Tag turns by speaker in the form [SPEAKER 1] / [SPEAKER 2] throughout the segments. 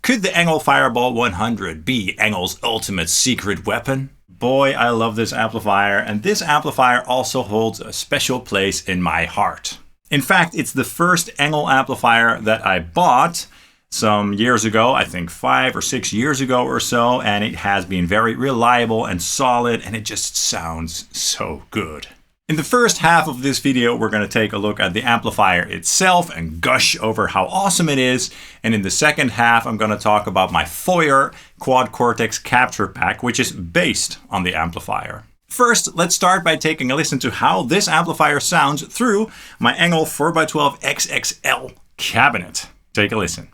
[SPEAKER 1] Could the ENGL Fireball 100 be ENGL's ultimate secret weapon? Boy, I love this amplifier, and this amplifier also holds a special place in my heart. In fact, it's the first ENGL amplifier that I bought some years ago, I think 5 or 6 years ago or so, and it has been very reliable and solid, and it just sounds so good. In the first half of this video, we're going to take a look at the amplifier itself and gush over how awesome it is. And in the second half, I'm going to talk about my Foyer Quad Cortex capture pack, which is based on the amplifier. First, let's start by taking a listen to how this amplifier sounds through my ENGL 4x12 XXL cabinet. Take a listen.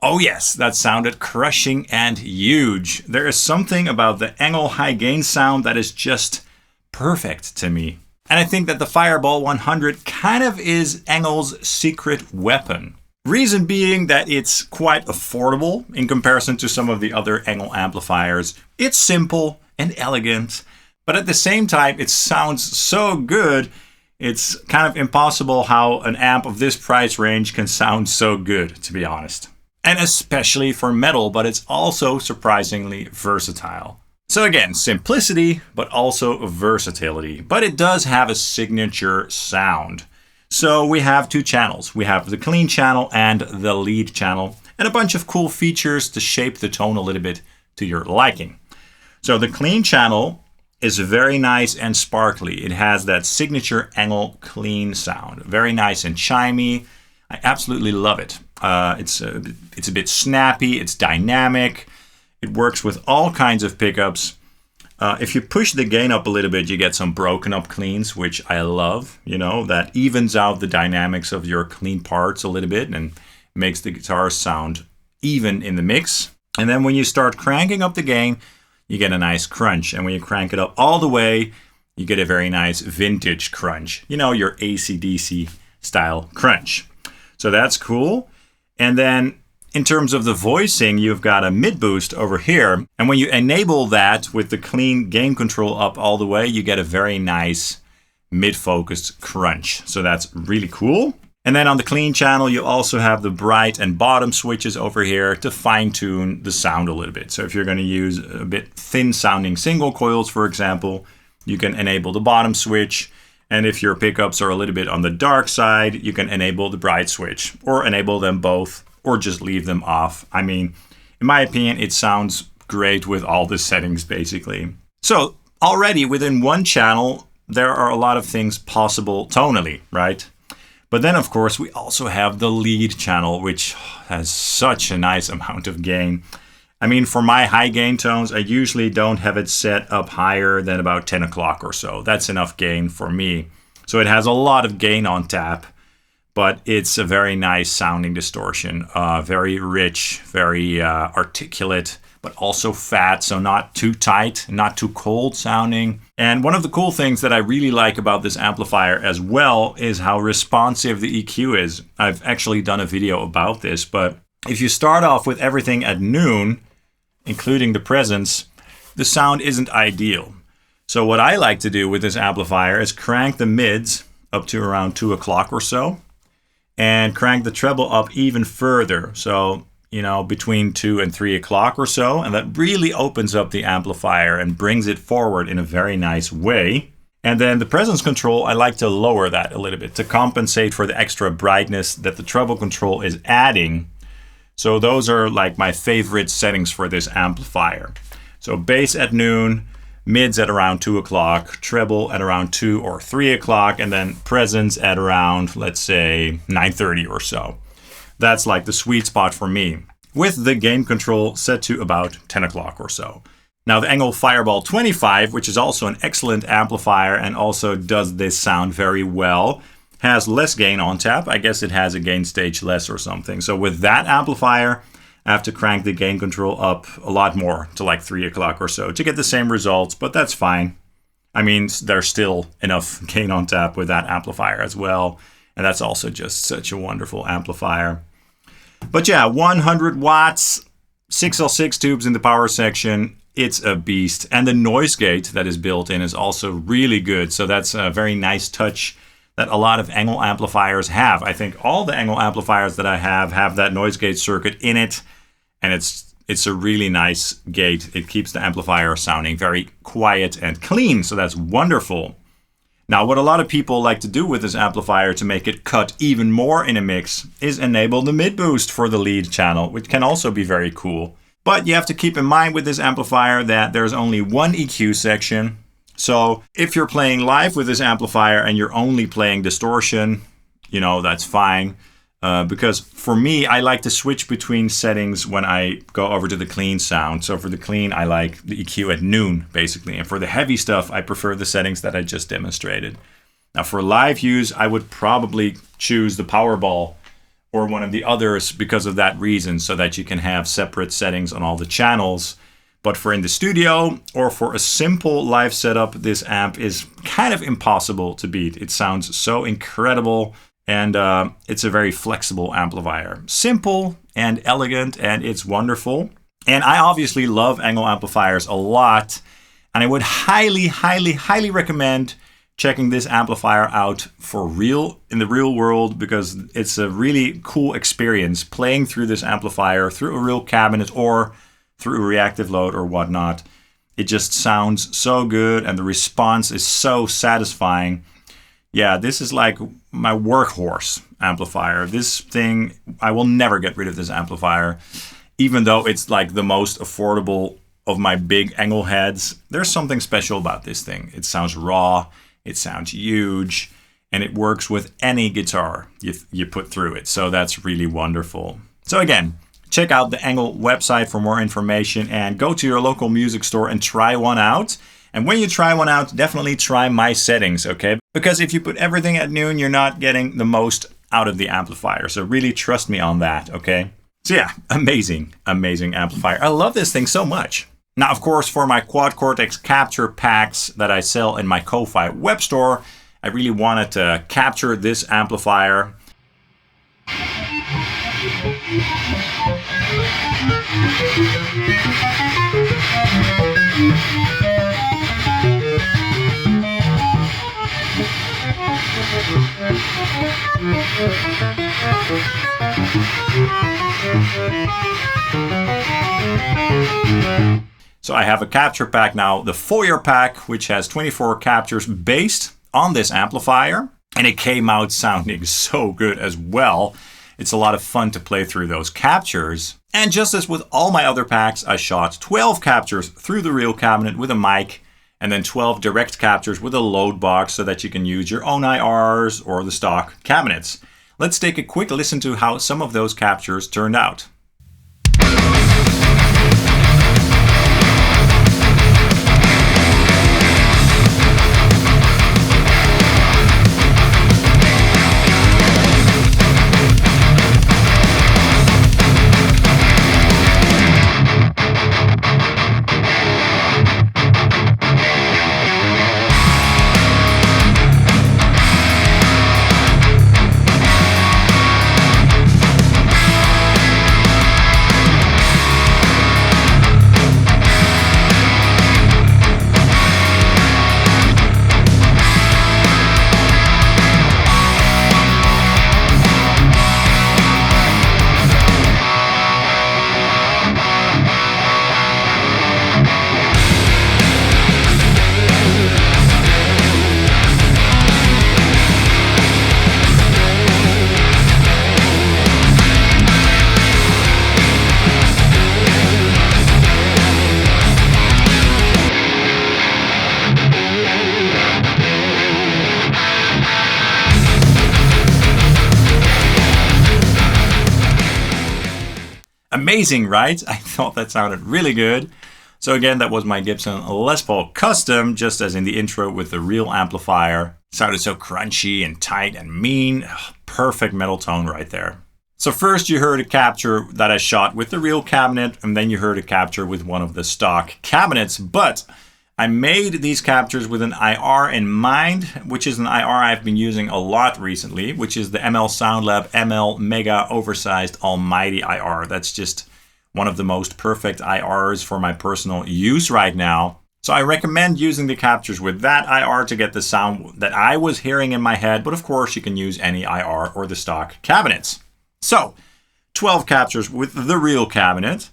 [SPEAKER 1] Oh yes, that sounded crushing and huge. There is something about the ENGL high gain sound that is just perfect to me. And I think that the Fireball 100 kind of is ENGL's secret weapon. Reason being that it's quite affordable in comparison to some of the other ENGL amplifiers. It's simple and elegant, but at the same time it sounds so good. It's kind of impossible how an amp of this price range can sound so good, to be honest. And especially for metal, but it's also surprisingly versatile. So again, simplicity, but also versatility. But it does have a signature sound. So we have two channels. We have the clean channel and the lead channel, and a bunch of cool features to shape the tone a little bit to your liking. So the clean channel is very nice and sparkly. It has that signature ENGL clean sound. Very nice and chimey. I absolutely love it. It's a bit snappy, it's dynamic, it works with all kinds of pickups. If you push the gain up a little bit, you get some broken up cleans, which I love. You know, that evens out the dynamics of your clean parts a little bit and makes the guitar sound even in the mix. And then when you start cranking up the gain, you get a nice crunch. And when you crank it up all the way, you get a very nice vintage crunch. You know, your AC/DC style crunch. So that's cool. And then in terms of the voicing, you've got a mid boost over here. And when you enable that with the clean gain control up all the way, you get a very nice mid-focused crunch. So that's really cool. And then on the clean channel, you also have the bright and bottom switches over here to fine-tune the sound a little bit. So if you're going to use a bit thin-sounding single coils, for example, you can enable the bottom switch. And if your pickups are a little bit on the dark side, you can enable the bright switch or enable them both or just leave them off. I mean, in my opinion, it sounds great with all the settings basically. So already within one channel, there are a lot of things possible tonally, right? But then of course, we also have the lead channel, which has such a nice amount of gain. I mean, for my high gain tones, I usually don't have it set up higher than about 10 o'clock or so. That's enough gain for me. So it has a lot of gain on tap, but it's a very nice sounding distortion. Very rich, very articulate, but also fat. So not too tight, not too cold sounding. And one of the cool things that I really like about this amplifier as well is how responsive the EQ is. I've actually done a video about this, but if you start off with everything at noon, including the presence, the sound isn't ideal. So what I like to do with this amplifier is crank the mids up to around 2 o'clock or so and crank the treble up even further. So, you know, between 2 and 3 o'clock or so. And that really opens up the amplifier and brings it forward in a very nice way. And then the presence control, I like to lower that a little bit to compensate for the extra brightness that the treble control is adding. So those are like my favorite settings for this amplifier. So bass at noon, mids at around 2 o'clock, treble at around 2 or 3 o'clock, and then presence at around, let's say, 9:30 or so. That's like the sweet spot for me, with the gain control set to about 10 o'clock or so. Now the ENGL Fireball 25, which is also an excellent amplifier and also does this sound very well, has less gain on tap. I guess it has a gain stage less or something. So with that amplifier, I have to crank the gain control up a lot more to like 3 o'clock or so to get the same results, but that's fine. I mean, there's still enough gain on tap with that amplifier as well. And that's also just such a wonderful amplifier. But yeah, 100 watts, 6L6 tubes in the power section. It's a beast. And the noise gate that is built in is also really good. So that's a very nice touch that a lot of ENGL amplifiers have. I think all the ENGL amplifiers that I have that noise gate circuit in it. And it's a really nice gate. It keeps the amplifier sounding very quiet and clean. So that's wonderful. Now, what a lot of people like to do with this amplifier to make it cut even more in a mix is enable the mid boost for the lead channel, which can also be very cool. But you have to keep in mind with this amplifier that there's only one EQ section. So if you're playing live with this amplifier and you're only playing distortion, that's fine. Because for me, I like to switch between settings when I go over to the clean sound. So for the clean, I like the EQ at noon, basically. And for the heavy stuff, I prefer the settings that I just demonstrated. Now for live use, I would probably choose the Powerball or one of the others because of that reason, so that you can have separate settings on all the channels. But for in the studio or for a simple live setup, this amp is kind of impossible to beat. It sounds so incredible. And it's a very flexible amplifier. Simple and elegant, and it's wonderful. And I obviously love ENGL amplifiers a lot. And I would highly, highly, highly recommend checking this amplifier out for real, in the real world, because it's a really cool experience playing through this amplifier, through a real cabinet or through a reactive load or whatnot. It just sounds so good, and the response is so satisfying. Yeah, this is like my workhorse amplifier. This thing, I will never get rid of this amplifier, even though it's like the most affordable of my big ENGL heads. There's something special about this thing. It sounds raw, it sounds huge, and it works with any guitar you put through it. So that's really wonderful. So again, check out the ENGL website for more information and go to your local music store and try one out. And when you try one out, definitely try my settings, okay? Because if you put everything at noon, you're not getting the most out of the amplifier. So really trust me on that, okay? So yeah, amazing, amazing amplifier. I love this thing so much. Now, of course, for my Quad Cortex capture packs that I sell in my Ko-Fi web store, I really wanted to capture this amplifier. So I have a capture pack now, the Foyer pack, which has 24 captures based on this amplifier. And it came out sounding so good as well. It's a lot of fun to play through those captures. And just as with all my other packs, I shot 12 captures through the real cabinet with a mic, and then 12 direct captures with a load box so that you can use your own IRs or the stock cabinets. Let's take a quick listen to how some of those captures turned out. Amazing, right? I thought that sounded really good. So again, that was my Gibson Les Paul Custom, just as in the intro with the real amplifier. It sounded so crunchy and tight and mean. Ugh, perfect metal tone right there. So first you heard a capture that I shot with the real cabinet, and then you heard a capture with one of the stock cabinets. But I made these captures with an IR in mind, which is an IR I've been using a lot recently, which is the ML SoundLab ML Mega Oversized Almighty IR. That's just one of the most perfect IRs for my personal use right now. So I recommend using the captures with that IR to get the sound that I was hearing in my head, but of course you can use any IR or the stock cabinets. So 12 captures with the real cabinet.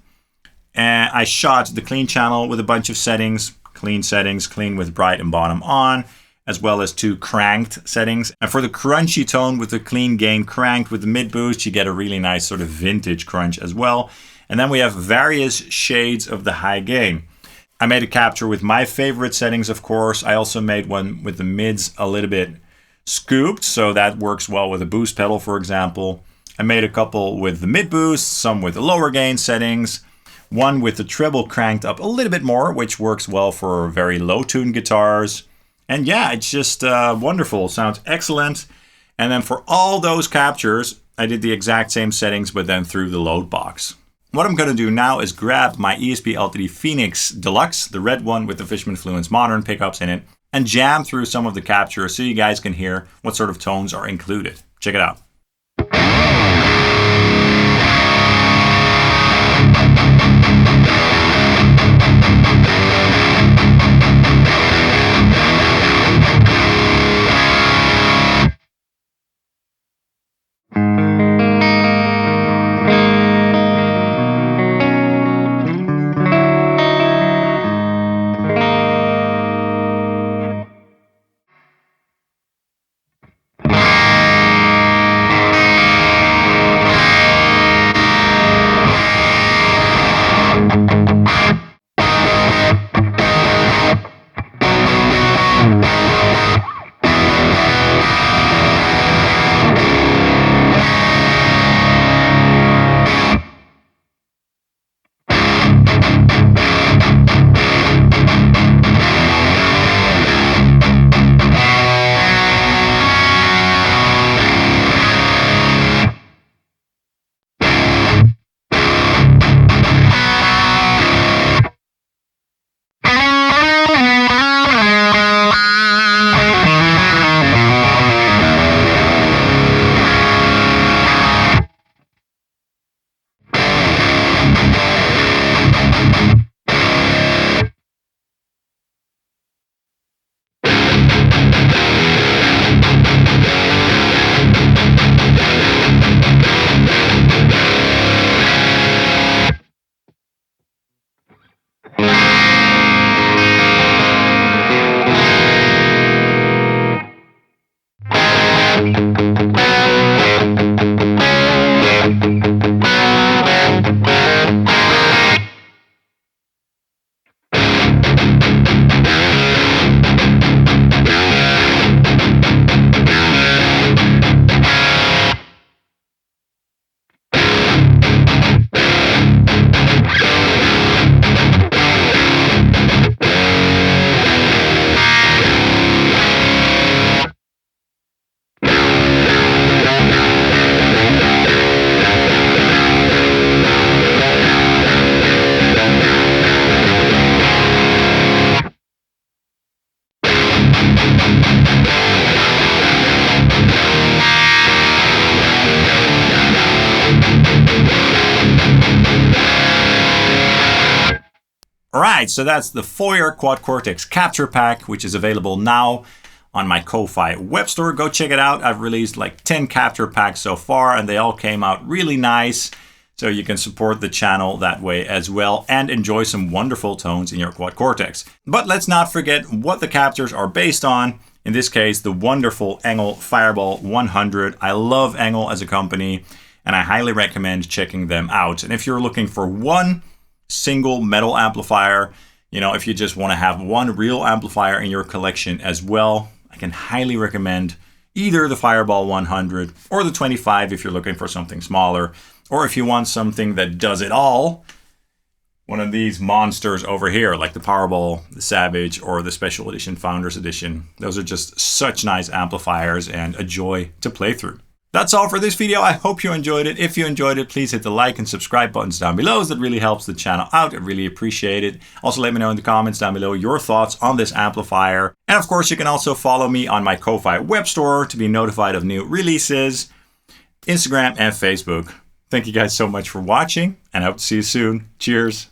[SPEAKER 1] And I shot the clean channel with a bunch of settings, clean with bright and bottom on, as well as 2 cranked settings. And for the crunchy tone with the clean gain cranked with the mid boost, you get a really nice sort of vintage crunch as well. And then we have various shades of the high gain. I made a capture with my favorite settings, of course. I also made one with the mids a little bit scooped, so that works well with a boost pedal, for example. I made a couple with the mid boost, some with the lower gain settings, one with the treble cranked up a little bit more, which works well for very low tune guitars. And yeah, it's just wonderful. Sounds excellent. And then for all those captures, I did the exact same settings, but then through the load box. What I'm going to do now is grab my ESP LTD Phoenix Deluxe, the red one with the Fishman Fluence Modern pickups in it, and jam through some of the captures so you guys can hear what sort of tones are included. Check it out. Alright, so that's the Foyer Quad Cortex Capture Pack, which is available now on my Ko-Fi web store. Go check it out. I've released like 10 capture packs so far, and they all came out really nice. So you can support the channel that way as well and enjoy some wonderful tones in your Quad Cortex. But let's not forget what the captures are based on. In this case, the wonderful ENGL Fireball 100. I love ENGL as a company, and I highly recommend checking them out. And if you're looking for one single metal amplifier, you know, if you just want to have one real amplifier in your collection as well, I can highly recommend either the Fireball 100 or the 25 if you're looking for something smaller, or if you want something that does it all, one of these monsters over here, like the Powerball, the Savage, or the Special Edition Founders Edition. Those are just such nice amplifiers and a joy to play through. That's all for this video. I hope you enjoyed it. If you enjoyed it, please hit the like and subscribe buttons down below. That really helps the channel out. I really appreciate it. Also, let me know in the comments down below your thoughts on this amplifier. And of course, you can also follow me on my Ko-Fi web store to be notified of new releases, Instagram and Facebook. Thank you guys so much for watching, and I hope to see you soon. Cheers.